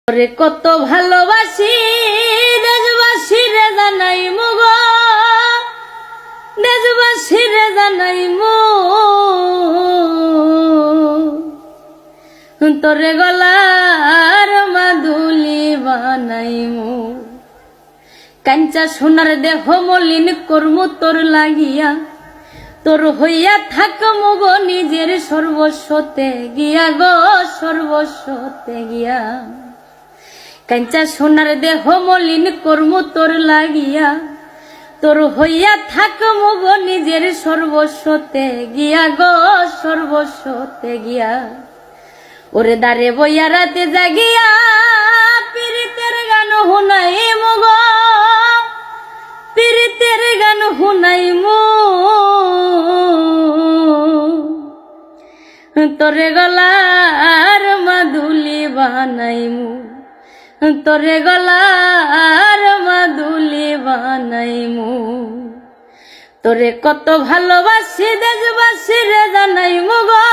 তোরে কত ভালোবাসি দেশবাসী রে জানাই মুগ, দেশবাসী রে জানাই মু তোরে গলার মাদুলি বানাইমু। কাঞ্চা সোনার দেহ মলিন কর্মু তোর লাগিয়া, তোর হইয়া থাকমু গো নিজের সর্বস্বতে গিয়া গো সর্বস্বতে গিয়া। কাঞ্চা সোনার দেহ মলিন কর্মু তোর লাগিয়া, তোর হইয়া থাকমু গো নিজের সর্বস্বতে গিয়া গো সর্বস্বতে গিয়া। ওরে দারে বইয়া রাতে জাগিয়া পীড়িতের গান শুনাইমু গো, পীড়িতের গান শুনাইমু। তোরে গলার মাদুলি বানাইমু, তোরে গলার মাদুলি বানাইমু। তোরে কত ভালোবাসি দেশবাসী রে জানাইমু গো,